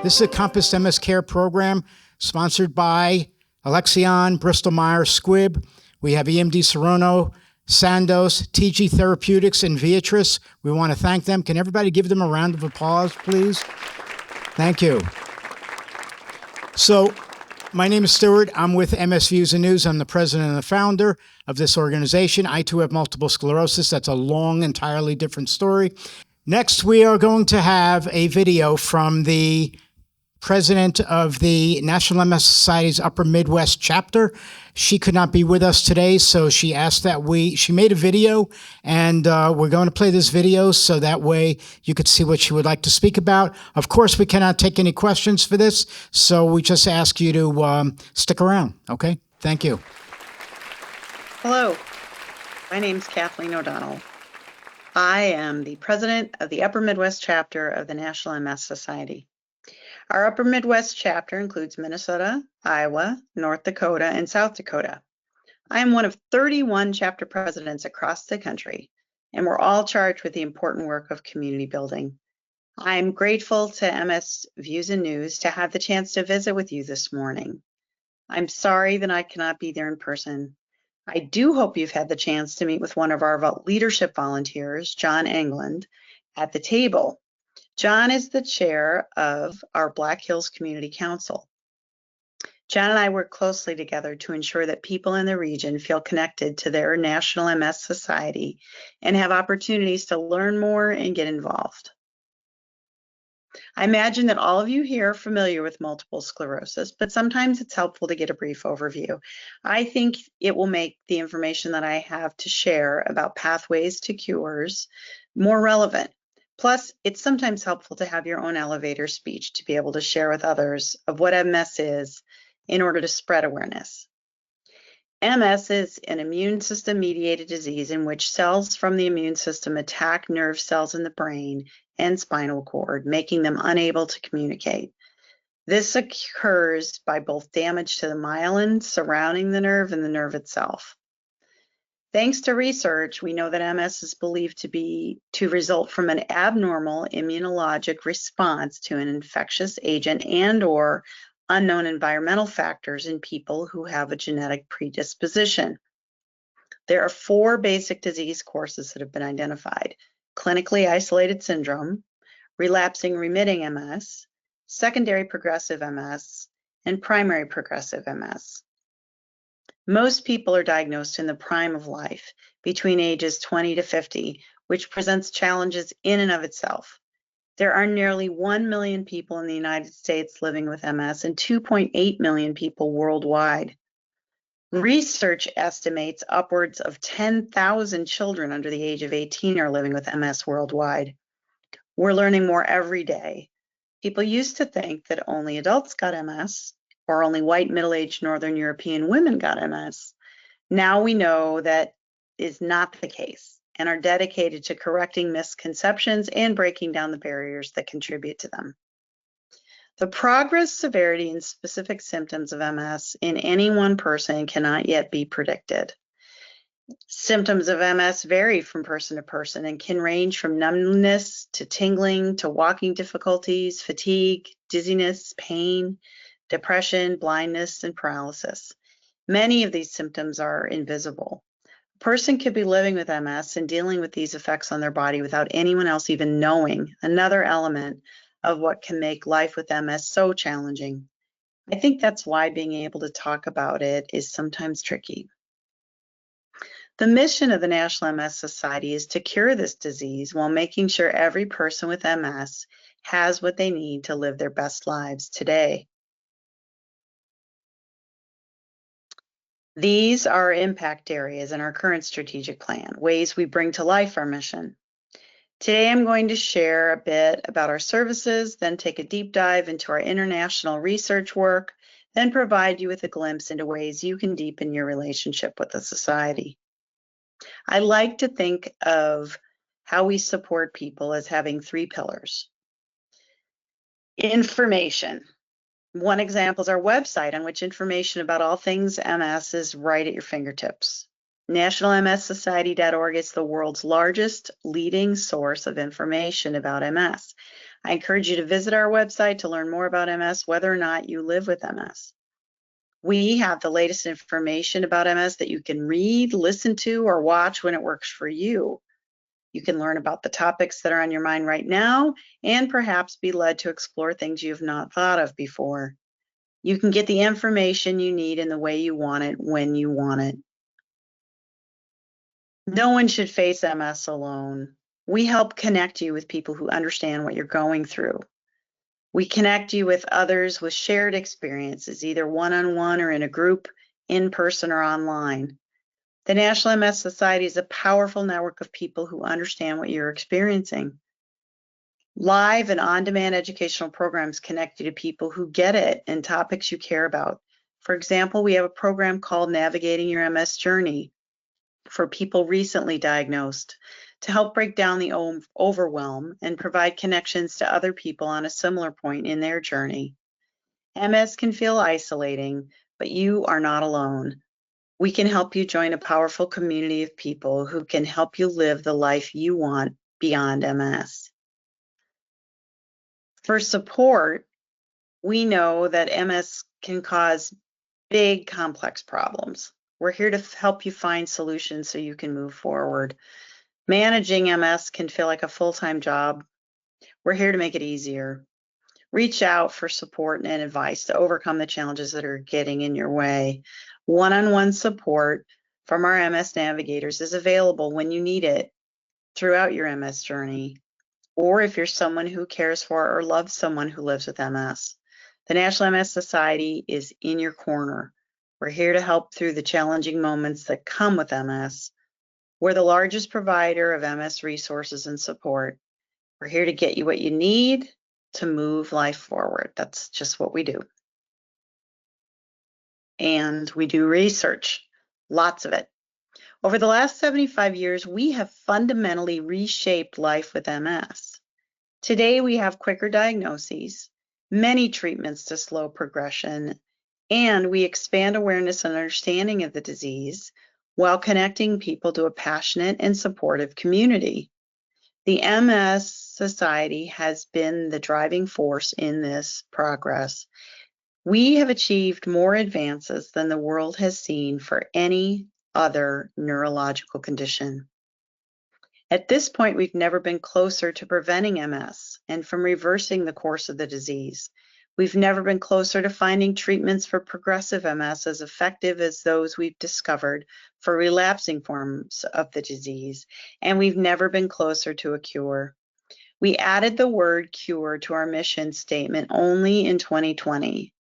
This is a Compass MS Care program sponsored by Alexion, Bristol Myers Squibb. We have EMD Serono, Sandoz, TG Therapeutics, and Viatris. We want to thank them. Can everybody give them a round of applause, please? Thank you. So, my name is Stuart. I'm with MS Views and News. I'm the president and the founder of this organization. I too have multiple sclerosis. That's a long, entirely different story. Next, we are going to have a video from the president of the National MS Society's Upper Midwest chapter. She could not be with us today, so she asked that she made a video, and we're going to play this video so that way you could see what she would like to speak about. Of course, we cannot take any questions for this, so we just ask you to stick around, okay? Thank you. Hello, my name is Kathleen O'Donnell. I am the president of the Upper Midwest chapter of the National MS Society. Our Upper Midwest chapter includes Minnesota, Iowa, North Dakota, and South Dakota. I am one of 31 chapter presidents across the country, and we're all charged with the important work of community building. I'm grateful to MS Views and News to have the chance to visit with you this morning. I'm sorry that I cannot be there in person. I do hope you've had the chance to meet with one of our leadership volunteers, John England, at the table. John is the chair of our Black Hills Community Council. John and I work closely together to ensure that people in the region feel connected to their National MS Society and have opportunities to learn more and get involved. I imagine that all of you here are familiar with multiple sclerosis, but sometimes it's helpful to get a brief overview. I think it will make the information that I have to share about pathways to cures more relevant. Plus, it's sometimes helpful to have your own elevator speech to be able to share with others of what MS is in order to spread awareness. MS is an immune system mediated disease in which cells from the immune system attack nerve cells in the brain and spinal cord, making them unable to communicate. This occurs by both damage to the myelin surrounding the nerve and the nerve itself. Thanks to research, we know that MS is believed to result from an abnormal immunologic response to an infectious agent and/or unknown environmental factors in people who have a genetic predisposition. There are 4 basic disease courses that have been identified: clinically isolated syndrome, relapsing remitting MS, secondary progressive MS, and primary progressive MS. Most people are diagnosed in the prime of life, between ages 20 to 50, which presents challenges in and of itself. There are nearly 1 million people in the United States living with MS and 2.8 million people worldwide. Research estimates upwards of 10,000 children under the age of 18 are living with MS worldwide. We're learning more every day. People used to think that only adults got MS, or only white middle-aged Northern European women got MS. Now we know that is not the case and are dedicated to correcting misconceptions and breaking down the barriers that contribute to them. The progress, severity, and specific symptoms of MS in any one person cannot yet be predicted. Symptoms of MS vary from person to person and can range from numbness to tingling to walking difficulties, fatigue, dizziness, pain, depression, blindness, and paralysis. Many of these symptoms are invisible. A person could be living with MS and dealing with these effects on their body without anyone else even knowing, another element of what can make life with MS so challenging. I think that's why being able to talk about it is sometimes tricky. The mission of the National MS Society is to cure this disease while making sure every person with MS has what they need to live their best lives today. These are our impact areas in our current strategic plan, ways we bring to life our mission. Today, I'm going to share a bit about our services, then take a deep dive into our international research work, then provide you with a glimpse into ways you can deepen your relationship with the society. I like to think of how we support people as having 3 pillars. Information. One example is our website, on which information about all things MS is right at your fingertips. NationalMSSociety.org is the world's largest leading source of information about MS. I encourage you to visit our website to learn more about MS, whether or not you live with MS. We have the latest information about MS that you can read, listen to, or watch when it works for you. You can learn about the topics that are on your mind right now and perhaps be led to explore things you have not thought of before. You can get the information you need in the way you want it when you want it. No one should face MS alone. We help connect you with people who understand what you're going through. We connect you with others with shared experiences, either one-on-one or in a group, in person or online. The National MS Society is a powerful network of people who understand what you're experiencing. Live and on-demand educational programs connect you to people who get it and topics you care about. For example, we have a program called Navigating Your MS Journey for people recently diagnosed to help break down the overwhelm and provide connections to other people on a similar point in their journey. MS can feel isolating, but you are not alone. We can help you join a powerful community of people who can help you live the life you want beyond MS. For support, we know that MS can cause big, complex problems. We're here to help you find solutions so you can move forward. Managing MS can feel like a full-time job. We're here to make it easier. Reach out for support and advice to overcome the challenges that are getting in your way. One-on-one support from our MS navigators is available when you need it throughout your MS journey, or if you're someone who cares for or loves someone who lives with MS. The National MS Society is in your corner. We're here to help through the challenging moments that come with MS. We're the largest provider of MS resources and support. We're here to get you what you need to move life forward. That's just what we do. And we do research, lots of it. Over the last 75 years, we have fundamentally reshaped life with MS. Today, we have quicker diagnoses, many treatments to slow progression, and we expand awareness and understanding of the disease while connecting people to a passionate and supportive community. The MS Society has been the driving force in this progress. We have achieved more advances than the world has seen for any other neurological condition. At this point, we've never been closer to preventing MS and from reversing the course of the disease. We've never been closer to finding treatments for progressive MS as effective as those we've discovered for relapsing forms of the disease, and we've never been closer to a cure. We added the word cure to our mission statement only in 2020.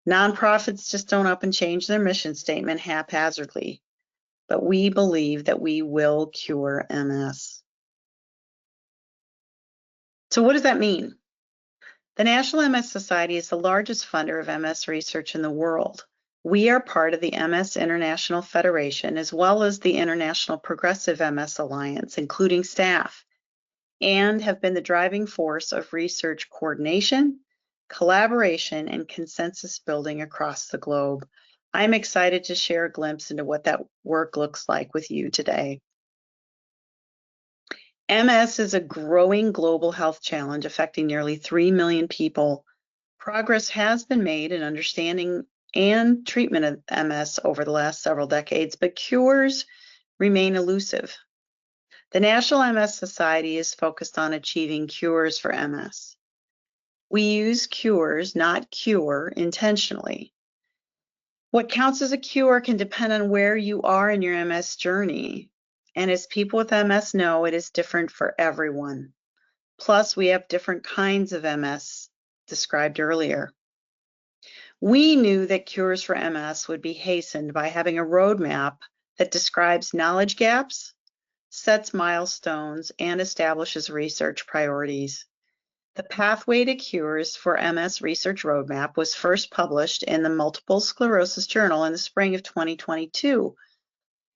Nonprofits just don't up and change their mission statement haphazardly, but we believe that we will cure MS. So what does that mean? The National MS Society is the largest funder of MS research in the world. We are part of the MS International Federation, as well as the International Progressive MS Alliance, including staff, and have been the driving force of research coordination, collaboration, and consensus building across the globe. I'm excited to share a glimpse into what that work looks like with you today. MS is a growing global health challenge affecting nearly 3 million people. Progress has been made in understanding and treatment of MS over the last several decades, but cures remain elusive. The National MS Society is focused on achieving cures for MS. We use cures, not cure, intentionally. What counts as a cure can depend on where you are in your MS journey. And as people with MS know, it is different for everyone. Plus, we have different kinds of MS described earlier. We knew that cures for MS would be hastened by having a roadmap that describes knowledge gaps, sets milestones, and establishes research priorities. The Pathway to Cures for MS Research Roadmap was first published in the Multiple Sclerosis Journal in the spring of 2022.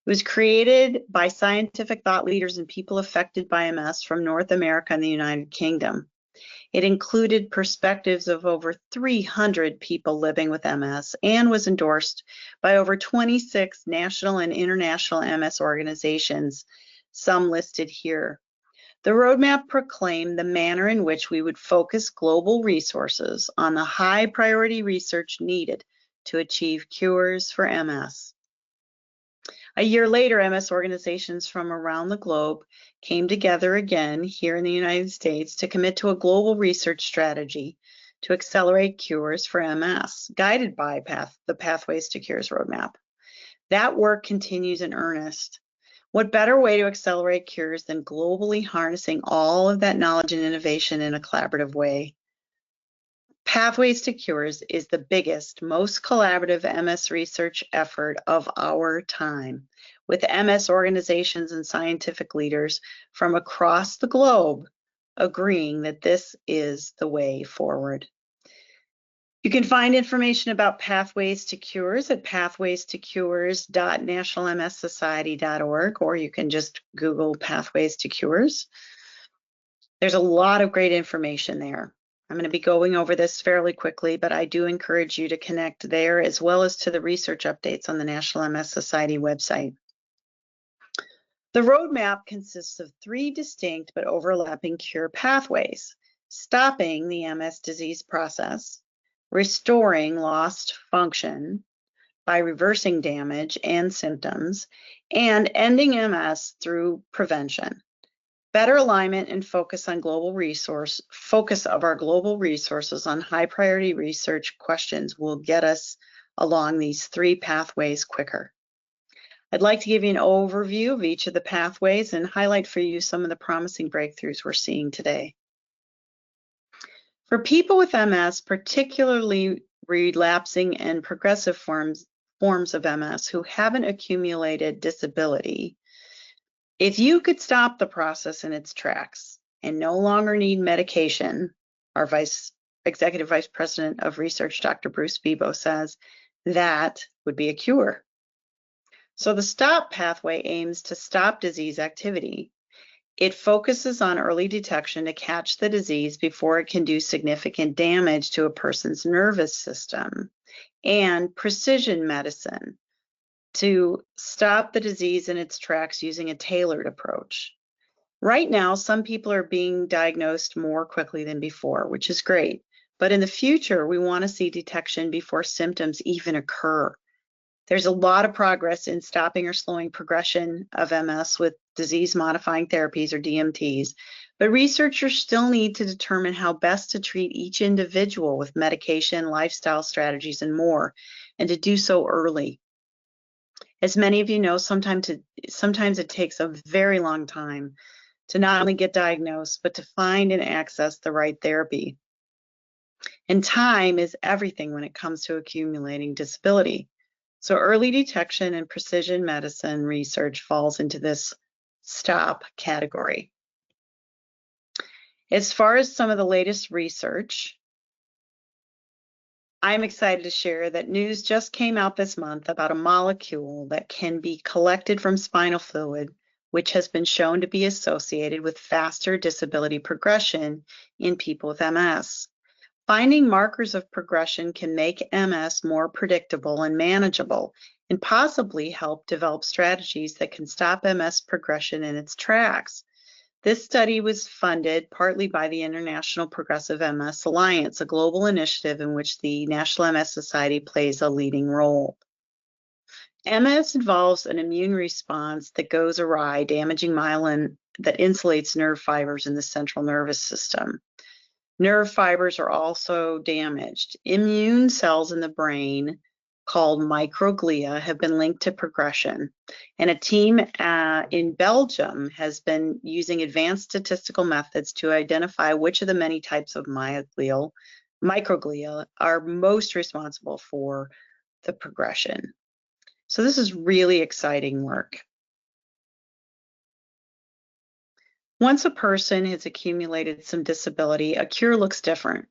It was created by scientific thought leaders and people affected by MS from North America and the United Kingdom. It included perspectives of over 300 people living with MS and was endorsed by over 26 national and international MS organizations, some listed here. The roadmap proclaimed the manner in which we would focus global resources on the high priority research needed to achieve cures for MS. A year later, MS organizations from around the globe came together again here in the United States to commit to a global research strategy to accelerate cures for MS, guided by the Pathways to Cures roadmap. That work continues in earnest. What better way to accelerate cures than globally harnessing all of that knowledge and innovation in a collaborative way? Pathways to Cures is the biggest, most collaborative MS research effort of our time, with MS organizations and scientific leaders from across the globe agreeing that this is the way forward. You can find information about Pathways to Cures at pathwaystocures.nationalmssociety.org, or you can just Google Pathways to Cures. There's a lot of great information there. I'm going to be going over this fairly quickly, but I do encourage you to connect there as well as to the research updates on the National MS Society website. The roadmap consists of 3 distinct but overlapping cure pathways: stopping the MS disease process, restoring lost function by reversing damage and symptoms, and ending MS through prevention. Better alignment and focus of our global resources on high priority research questions will get us along these 3 pathways quicker. I'd like to give you an overview of each of the pathways and highlight for you some of the promising breakthroughs we're seeing today. For people with MS, particularly relapsing and progressive forms of MS who haven't accumulated disability, if you could stop the process in its tracks and no longer need medication, our Executive Vice President of Research, Dr. Bruce Bebo, says that would be a cure. So the STOP pathway aims to stop disease activity. It focuses on early detection to catch the disease before it can do significant damage to a person's nervous system, and precision medicine to stop the disease in its tracks using a tailored approach. Right now, some people are being diagnosed more quickly than before, which is great. But in the future, we want to see detection before symptoms even occur. There's a lot of progress in stopping or slowing progression of MS with disease-modifying therapies, or DMTs, but researchers still need to determine how best to treat each individual with medication, lifestyle strategies, and more, and to do so early. As many of you know, sometimes it takes a very long time to not only get diagnosed, but to find and access the right therapy. And time is everything when it comes to accumulating disability. So early detection and precision medicine research falls into this STOP category. As far as some of the latest research, I'm excited to share that news just came out this month about a molecule that can be collected from spinal fluid, which has been shown to be associated with faster disability progression in people with MS. Finding markers of progression can make MS more predictable and manageable, and possibly help develop strategies that can stop MS progression in its tracks. This study was funded partly by the International Progressive MS Alliance, a global initiative in which the National MS Society plays a leading role. MS involves an immune response that goes awry, damaging myelin that insulates nerve fibers in the central nervous system. Nerve fibers are also damaged. Immune cells in the brain, called microglia, have been linked to progression. And a team in Belgium has been using advanced statistical methods to identify which of the many types of microglia are most responsible for the progression. So this is really exciting work. Once a person has accumulated some disability, a cure looks different.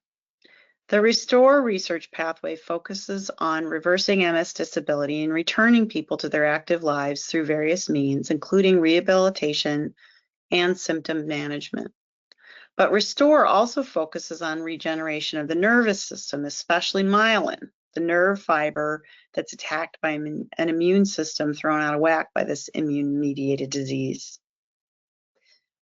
The RESTORE research pathway focuses on reversing MS disability and returning people to their active lives through various means, including rehabilitation and symptom management. But RESTORE also focuses on regeneration of the nervous system, especially myelin, the nerve fiber that's attacked by an immune system thrown out of whack by this immune-mediated disease.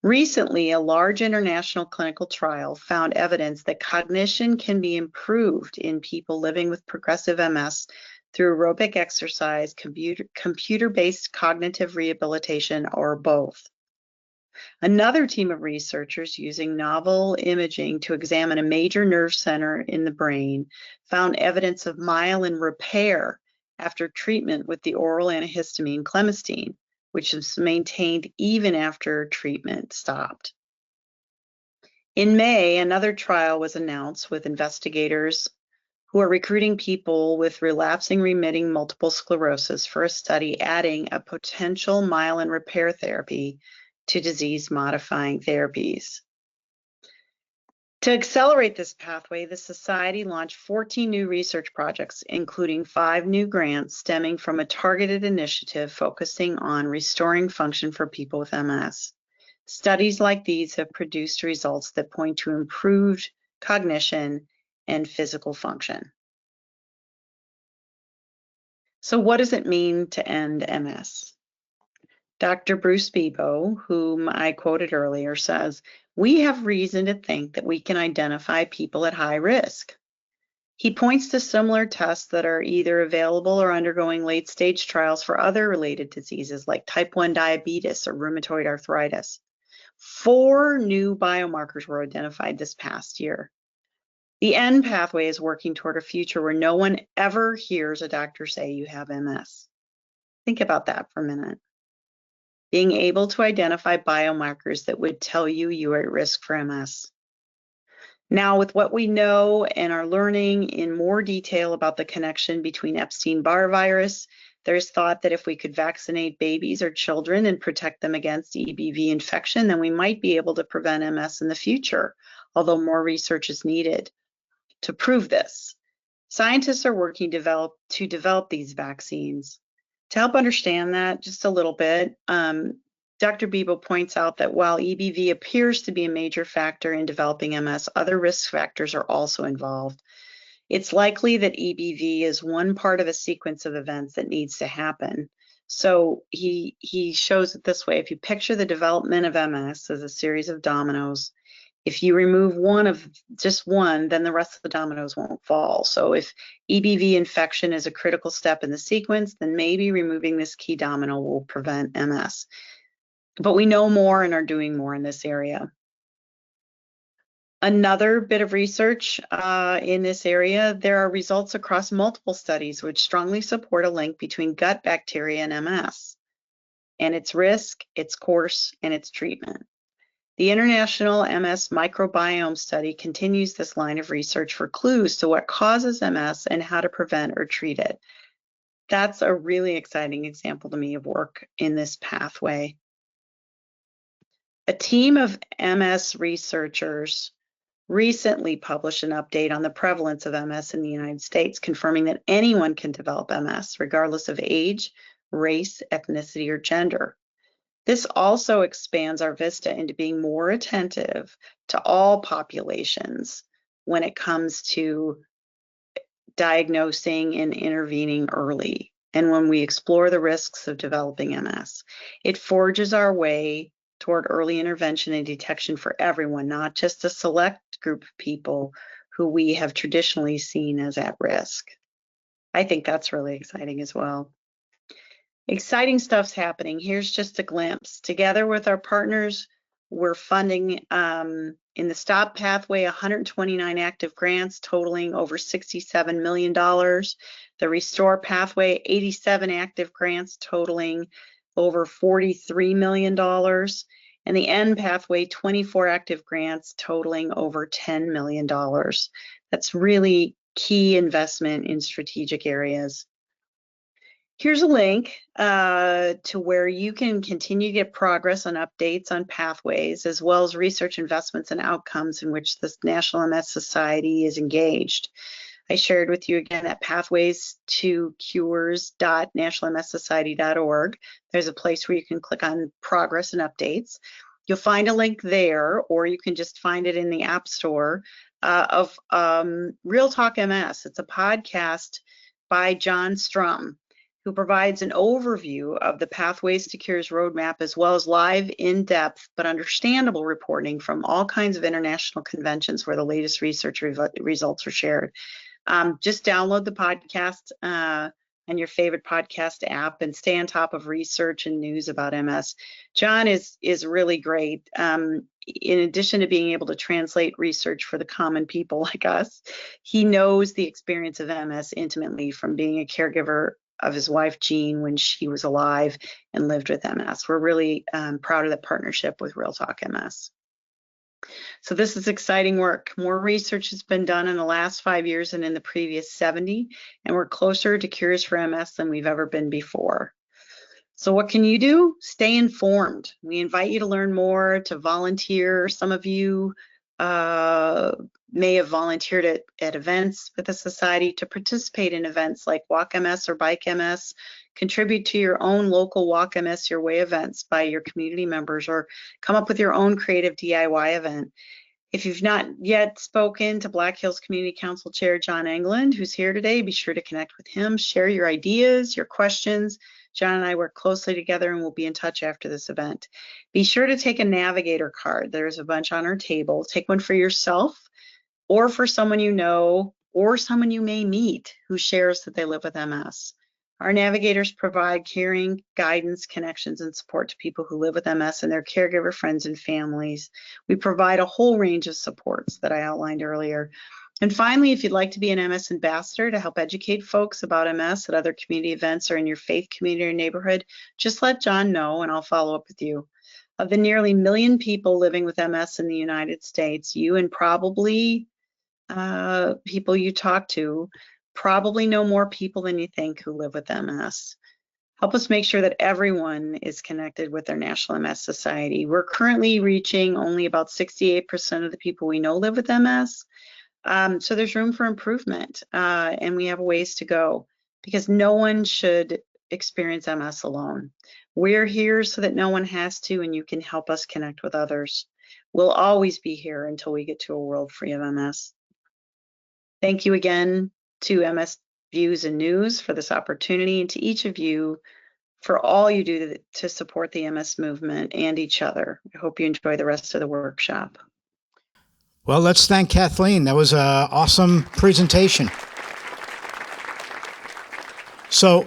Recently, a large international clinical trial found evidence that cognition can be improved in people living with progressive MS through aerobic exercise, computer-based cognitive rehabilitation, or both. Another team of researchers using novel imaging to examine a major nerve center in the brain found evidence of myelin repair after treatment with the oral antihistamine clemastine, which is maintained even after treatment stopped. In May, another trial was announced with investigators who are recruiting people with relapsing remitting multiple sclerosis for a study adding a potential myelin repair therapy to disease-modifying therapies. To accelerate this pathway, the Society launched 14 new research projects, including 5 new grants stemming from a targeted initiative focusing on restoring function for people with MS. Studies like these have produced results that point to improved cognition and physical function. So what does it mean to end MS? Dr. Bruce Bebo, whom I quoted earlier, says, "We have reason to think that we can identify people at high risk." He points to similar tests that are either available or undergoing late-stage trials for other related diseases like type 1 diabetes or rheumatoid arthritis. 4 new biomarkers were identified this past year. The end pathway is working toward a future where no one ever hears a doctor say you have MS. Think about that for a minute. Being able to identify biomarkers that would tell you you are at risk for MS. Now, with what we know and are learning in more detail about the connection between Epstein-Barr virus, there's thought that if we could vaccinate babies or children and protect them against EBV infection, then we might be able to prevent MS in the future, although more research is needed to prove this. Scientists are working to develop these vaccines. To help understand that just a little bit, Dr. Bebo points out that while EBV appears to be a major factor in developing MS, other risk factors are also involved. It's likely that EBV is one part of a sequence of events that needs to happen. So he shows it this way. If you picture the development of MS as a series of dominoes, if you remove just one, then the rest of the dominoes won't fall. So if EBV infection is a critical step in the sequence, then maybe removing this key domino will prevent MS. But we know more and are doing more in this area. Another bit of research in this area, there are results across multiple studies which strongly support a link between gut bacteria and MS, and its risk, its course, and its treatment. The International MS Microbiome Study continues this line of research for clues to what causes MS and how to prevent or treat it. That's a really exciting example to me of work in this pathway. A team of MS researchers recently published an update on the prevalence of MS in the United States, confirming that anyone can develop MS, regardless of age, race, ethnicity, or gender. This also expands our vista into being more attentive to all populations when it comes to diagnosing and intervening early, and when we explore the risks of developing MS. It forges our way toward early intervention and detection for everyone, not just a select group of people who we have traditionally seen as at risk. I think that's really exciting as well. Exciting stuff's happening. Here's just a glimpse. Together with our partners, we're funding in the STOP pathway 129 active grants totaling over $67 million. The RESTORE pathway, 87 active grants totaling over $43 million. And the END pathway, 24 active grants totaling over $10 million. That's really key investment in strategic areas. Here's a link to where you can continue to get progress on updates on pathways, as well as research investments and outcomes in which the National MS Society is engaged. I shared with you again at pathways2cures.nationalmssociety.org. There's a place where you can click on progress and updates. You'll find a link there, or you can just find it in the App Store of Real Talk MS. It's a podcast by John Strum, who provides an overview of the Pathways to Cures roadmap, as well as live, in-depth, but understandable reporting from all kinds of international conventions where the latest research results are shared. Just download the podcast on your favorite podcast app and stay on top of research and news about MS. John is really great. In addition to being able to translate research for the common people like us, he knows the experience of MS intimately from being a caregiver of his wife, Jean, when she was alive and lived with MS. We're really proud of the partnership with Real Talk MS. So this is exciting work. More research has been done in the last 5 years than in the previous 70, and we're closer to cures for MS than we've ever been before. So what can you do? Stay informed. We invite you to learn more, to volunteer. Some of you may have volunteered at events with the Society, to participate in events like Walk MS or Bike MS, contribute to your own local Walk MS Your Way events by your community members, or come up with your own creative DIY event. If you've not yet spoken to Black Hills Community Council Chair John England, who's here today, be sure to connect with him, share your ideas, your questions. John and I work closely together and we'll be in touch after this event. Be sure to take a navigator card. There's a bunch on our table. Take one for yourself or for someone you know or someone you may meet who shares that they live with MS. Our navigators provide caring, guidance, connections, and support to people who live with MS and their caregiver friends and families. We provide a whole range of supports that I outlined earlier. And finally, if you'd like to be an MS ambassador to help educate folks about MS at other community events or in your faith community or neighborhood, just let John know and I'll follow up with you. Of the nearly 1 million people living with MS in the United States, you and probably people you talk to probably know more people than you think who live with MS. Help us make sure that everyone is connected with their National MS Society. We're currently reaching only about 68% of the people we know live with MS. So there's room for improvement and we have a ways to go because no one should experience MS alone. We're here so that no one has to, and you can help us connect with others. We'll always be here until we get to a world free of MS. Thank you again to MS Views and News for this opportunity, and to each of you for all you do to support the MS movement and each other. I hope you enjoy the rest of the workshop. Well, let's thank Kathleen. That was an awesome presentation. So,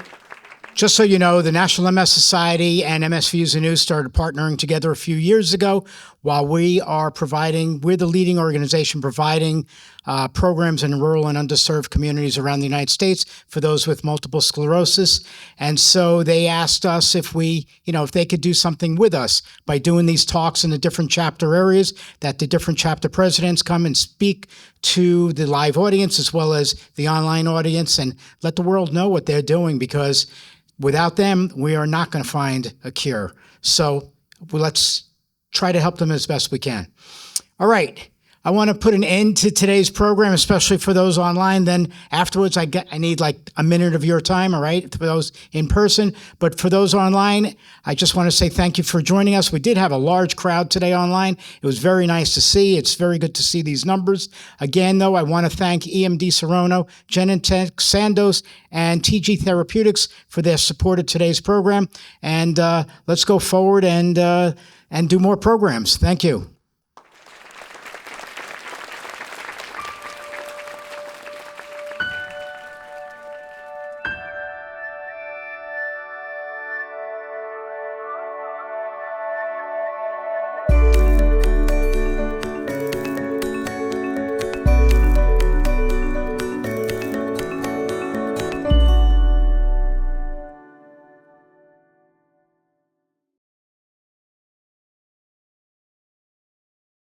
just so you know, the National MS Society and MS Views and News started partnering together a few years ago while we're the leading organization providing programs in rural and underserved communities around the United States for those with multiple sclerosis. And so they asked us if they could do something with us by doing these talks in the different chapter areas, that the different chapter presidents come and speak to the live audience as well as the online audience and let the world know what they're doing, because without them, we are not going to find a cure. So let's try to help them as best we can. All right. I want to put an end to today's program, especially for those online. Then afterwards, I need like a minute of your time, all right, for those in person. But for those online, I just want to say thank you for joining us. We did have a large crowd today online. It was very nice to see. It's very good to see these numbers. Again, though, I want to thank EMD Serono, Genentech, Sandoz, and TG Therapeutics for their support of today's program. And let's go forward and do more programs. Thank you.